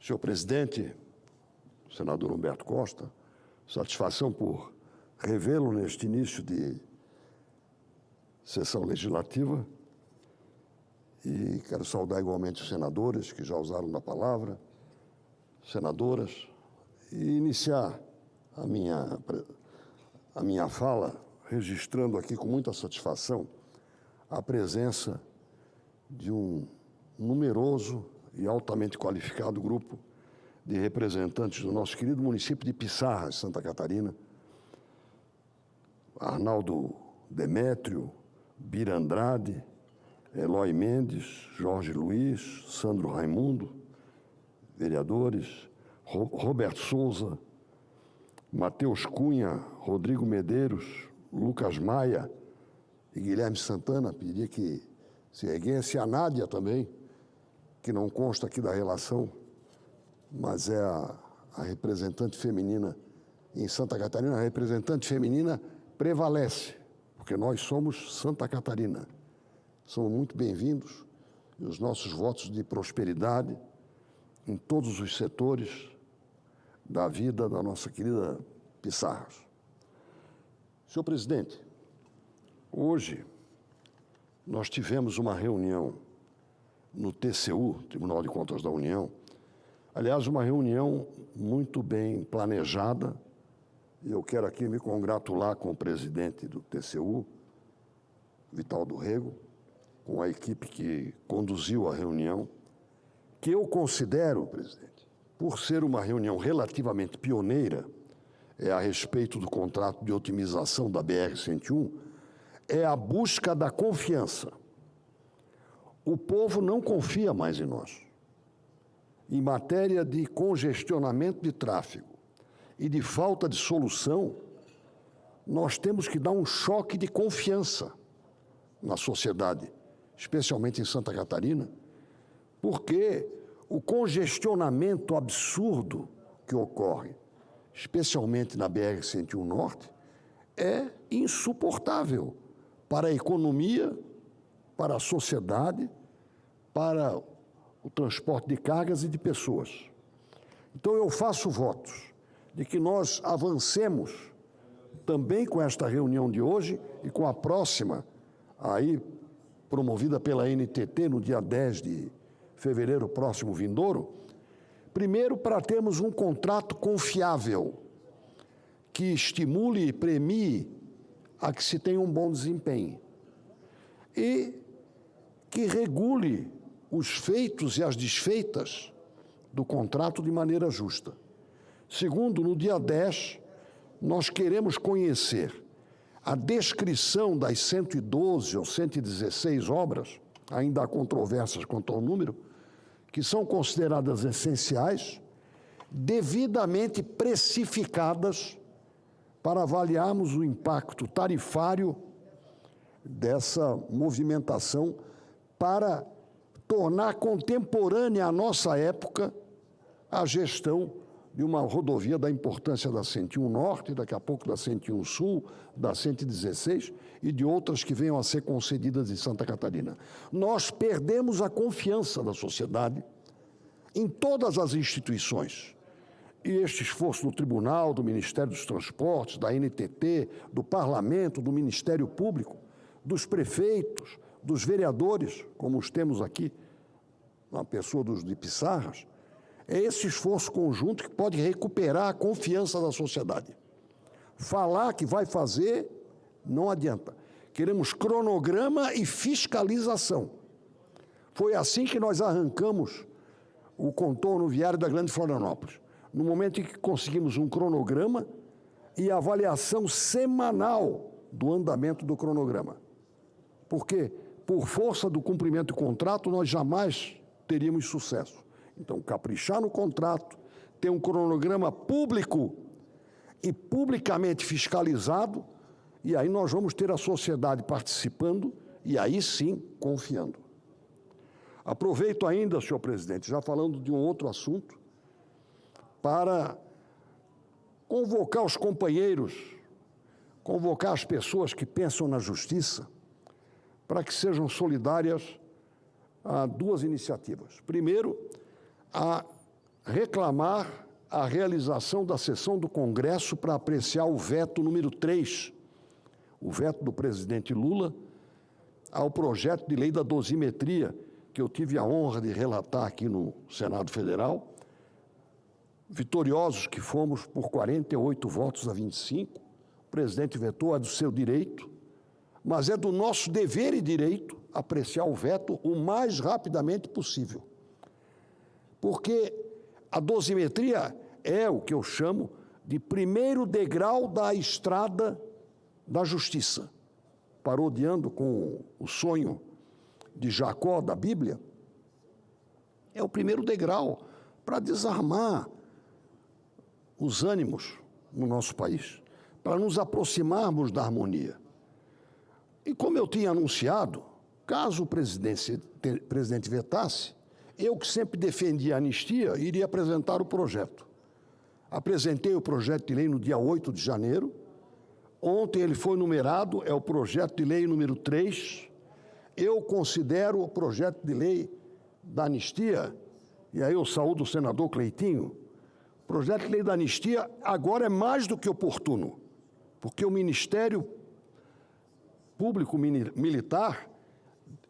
Senhor presidente, senador Humberto Costa, satisfação por revê-lo neste início de sessão legislativa e quero saudar igualmente os senadores que já usaram da palavra, senadoras, e iniciar a minha fala registrando aqui com muita satisfação a presença de um numeroso e altamente qualificado grupo de representantes do nosso querido município de Piçarras, Santa Catarina, Arnaldo Demétrio, Bira Andrade, Eloy Mendes, Jorge Luiz, Sandro Raimundo, vereadores, Roberto Souza, Matheus Cunha, Rodrigo Medeiros, Lucas Maia e Guilherme Santana. Pedi que se erguesse a Nádia também, que não consta aqui da relação, mas é a representante feminina em Santa Catarina. A representante feminina prevalece, porque nós somos Santa Catarina. Somos muito bem-vindos e os nossos votos de prosperidade em todos os setores da vida da nossa querida Piçarras. Senhor presidente, hoje nós tivemos uma reunião no TCU, Tribunal de Contas da União, aliás, uma reunião muito bem planejada, e eu quero aqui me congratular com o presidente do TCU, Vital do Rego, com a equipe que conduziu a reunião, que eu considero, presidente, por ser uma reunião relativamente pioneira, a respeito do contrato de otimização da BR-101, é a busca da confiança. O povo não confia mais em nós. Em matéria de congestionamento de tráfego e de falta de solução, nós temos que dar um choque de confiança na sociedade, especialmente em Santa Catarina, porque o congestionamento absurdo que ocorre, especialmente na BR-101 Norte, é insuportável para a economia, para a sociedade, para o transporte de cargas e de pessoas. Então eu faço votos de que nós avancemos também com esta reunião de hoje e com a próxima, aí promovida pela NTT no dia 10 de fevereiro próximo vindouro, primeiro para termos um contrato confiável que estimule e premie a que se tenha um bom desempenho e que regule os feitos e as desfeitas do contrato de maneira justa. Segundo, no dia 10, nós queremos conhecer a descrição das 112 ou 116 obras, ainda há controvérsias quanto ao número, que são consideradas essenciais, devidamente precificadas para avaliarmos o impacto tarifário dessa movimentação para tornar contemporânea à nossa época a gestão de uma rodovia da importância da 101 Norte, daqui a pouco da 101 Sul, da 116 e de outras que venham a ser concedidas em Santa Catarina. Nós perdemos a confiança da sociedade em todas as instituições. E este esforço do Tribunal, do Ministério dos Transportes, da NTT, do Parlamento, do Ministério Público, dos prefeitos, dos vereadores, como os temos aqui, na pessoa dos de Piçarras, é esse esforço conjunto que pode recuperar a confiança da sociedade. Falar que vai fazer não adianta. Queremos cronograma e fiscalização. Foi assim que nós arrancamos o contorno viário da Grande Florianópolis. No momento em que conseguimos um cronograma e avaliação semanal do andamento do cronograma. Porque, por força do cumprimento do contrato, nós jamais teríamos sucesso. Então, caprichar no contrato, ter um cronograma público e publicamente fiscalizado, e aí nós vamos ter a sociedade participando e aí sim confiando. Aproveito ainda, senhor presidente, já falando de um outro assunto, para convocar os companheiros, convocar as pessoas que pensam na justiça, para que sejam solidárias a duas iniciativas. Primeiro, a reclamar a realização da sessão do Congresso para apreciar o veto número 3, o veto do presidente Lula, ao projeto de lei da dosimetria, que eu tive a honra de relatar aqui no Senado Federal, vitoriosos que fomos por 48 votos a 25, o presidente vetou, é do seu direito, mas é do nosso dever e direito apreciar o veto o mais rapidamente possível. Porque a dosimetria é o que eu chamo de primeiro degrau da estrada da justiça. Parodiando com o sonho de Jacó da Bíblia, é o primeiro degrau para desarmar os ânimos no nosso país, para nos aproximarmos da harmonia. E como eu tinha anunciado, caso o presidente vetasse, eu que sempre defendi a anistia, iria apresentar o projeto. Apresentei o projeto de lei no dia 8 de janeiro, ontem ele foi numerado, é o projeto de lei número 3, eu considero o projeto de lei da anistia, e aí eu saúdo o senador Cleitinho, o projeto de lei da anistia agora é mais do que oportuno, porque o Ministério Público Militar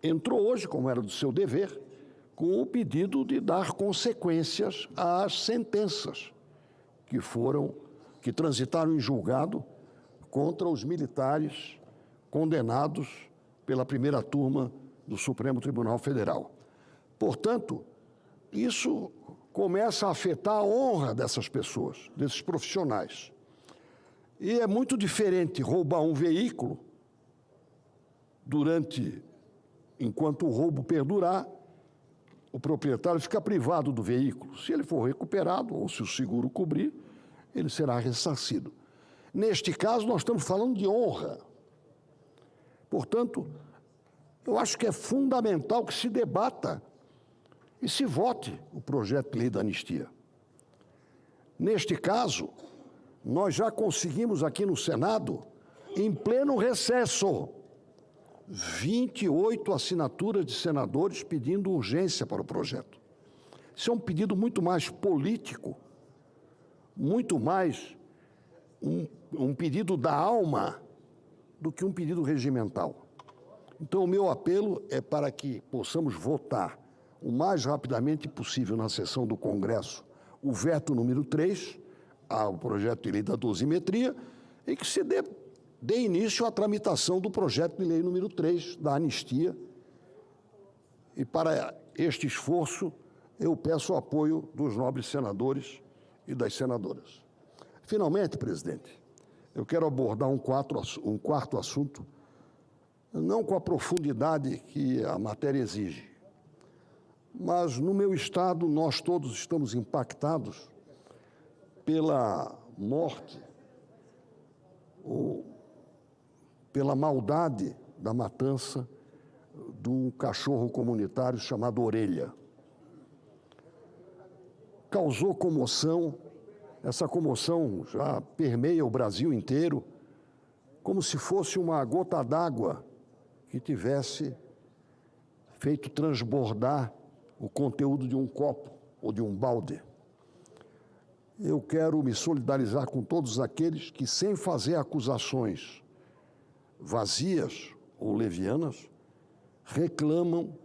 entrou hoje, como era do seu dever, com o pedido de dar consequências às sentenças que transitaram em julgado contra os militares condenados pela primeira turma do Supremo Tribunal Federal. Portanto, isso começa a afetar a honra dessas pessoas, desses profissionais. E é muito diferente roubar um veículo enquanto o roubo perdurar, o proprietário fica privado do veículo. Se ele for recuperado, ou se o seguro cobrir, ele será ressarcido. Neste caso, nós estamos falando de honra. Portanto, eu acho que é fundamental que se debata e se vote o projeto de lei da anistia. Neste caso, nós já conseguimos aqui no Senado, em pleno recesso, 28 assinaturas de senadores pedindo urgência para o projeto. Isso é um pedido muito mais político, muito mais um pedido da alma do que um pedido regimental. Então, o meu apelo é para que possamos votar o mais rapidamente possível na sessão do Congresso o veto número 3 ao projeto de lei da dosimetria e que se dê início à tramitação do projeto de lei número 3 da anistia. E para este esforço, eu peço o apoio dos nobres senadores e das senadoras. Finalmente, presidente, eu quero abordar um quarto assunto, não com a profundidade que a matéria exige, mas no meu estado nós todos estamos impactados pela morte ou pela maldade da matança de um cachorro comunitário chamado Orelha. Causou comoção, essa comoção já permeia o Brasil inteiro, como se fosse uma gota d'água que tivesse feito transbordar o conteúdo de um copo ou de um balde. Eu quero me solidarizar com todos aqueles que, sem fazer acusações vazias ou levianas, reclamam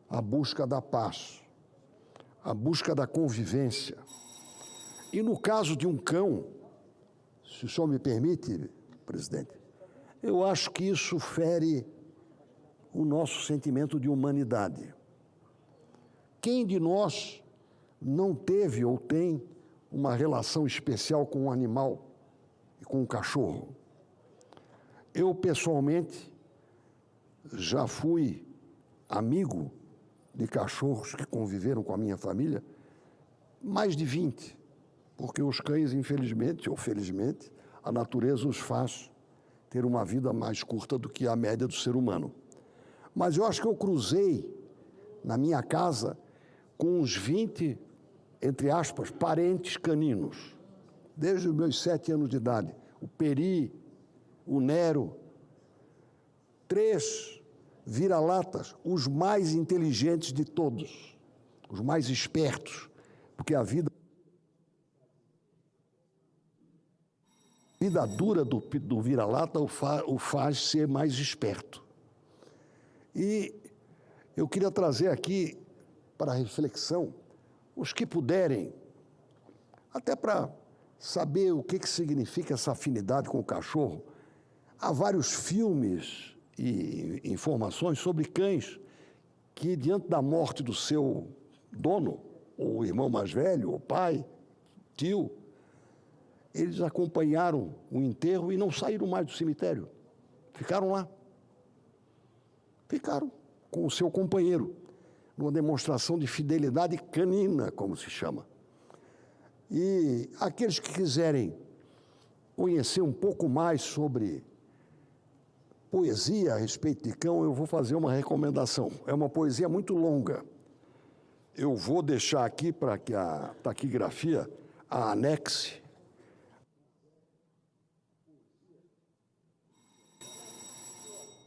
a busca da paz, a busca da convivência. E no caso de um cão, se o senhor me permite, presidente, eu acho que isso fere o nosso sentimento de humanidade. Quem de nós não teve ou tem uma relação especial com um animal e com um cachorro? Eu, pessoalmente, já fui amigo de cachorros que conviveram com a minha família, mais de 20, porque os cães, infelizmente ou felizmente, a natureza os faz ter uma vida mais curta do que a média do ser humano. Mas eu acho que eu cruzei na minha casa com uns 20, entre aspas, parentes caninos, desde os meus 7 anos de idade. O Peri, o Nero, 3 vira-latas, os mais inteligentes de todos, os mais espertos, porque a vida dura do vira-lata o faz ser mais esperto. E eu queria trazer aqui para reflexão os que puderem, até para saber o que significa essa afinidade com o cachorro. Há vários filmes e informações sobre cães que, diante da morte do seu dono, ou irmão mais velho, ou pai, tio, eles acompanharam o enterro e não saíram mais do cemitério. Ficaram lá. Ficaram com o seu companheiro, numa demonstração de fidelidade canina, como se chama. E aqueles que quiserem conhecer um pouco mais sobre poesia a respeito de cão, eu vou fazer uma recomendação. É uma poesia muito longa. Eu vou deixar aqui para que a taquigrafia a anexe.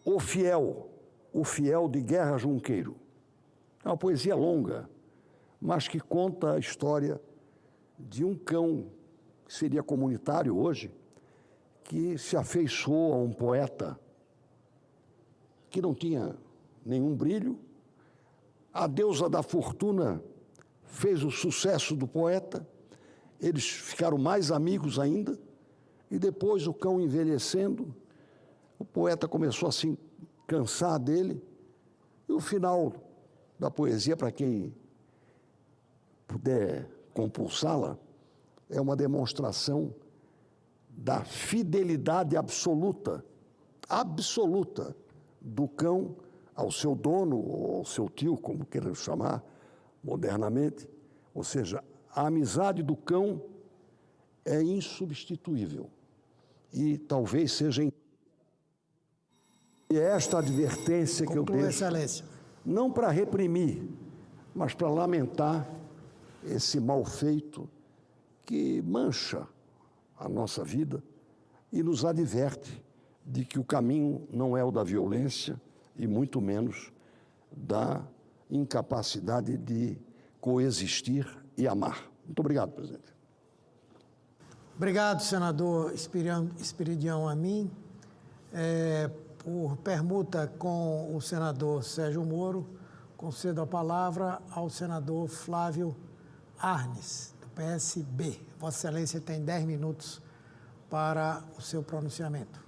O Fiel de Guerra Junqueiro. É uma poesia longa, mas que conta a história de um cão que seria comunitário hoje, que se afeiçoou a um poeta que não tinha nenhum brilho. A deusa da fortuna fez o sucesso do poeta, eles ficaram mais amigos ainda, e depois o cão envelhecendo, o poeta começou a se cansar dele, e o final da poesia, para quem puder compulsá-la, é uma demonstração da fidelidade absoluta do cão ao seu dono ou ao seu tio, como queiram chamar modernamente. Ou seja, a amizade do cão é insubstituível e talvez seja esta advertência que eu deixo, Excelência. não para reprimir, mas para lamentar esse mal feito que mancha a nossa vida e nos adverte de que o caminho não é o da violência e muito menos da incapacidade de coexistir e amar. Muito obrigado, presidente. Obrigado, senador Esperidião Amin. Por permuta com o senador Sérgio Moro, concedo a palavra ao senador Flávio Arnes, do PSB. Vossa Excelência tem 10 minutos para o seu pronunciamento.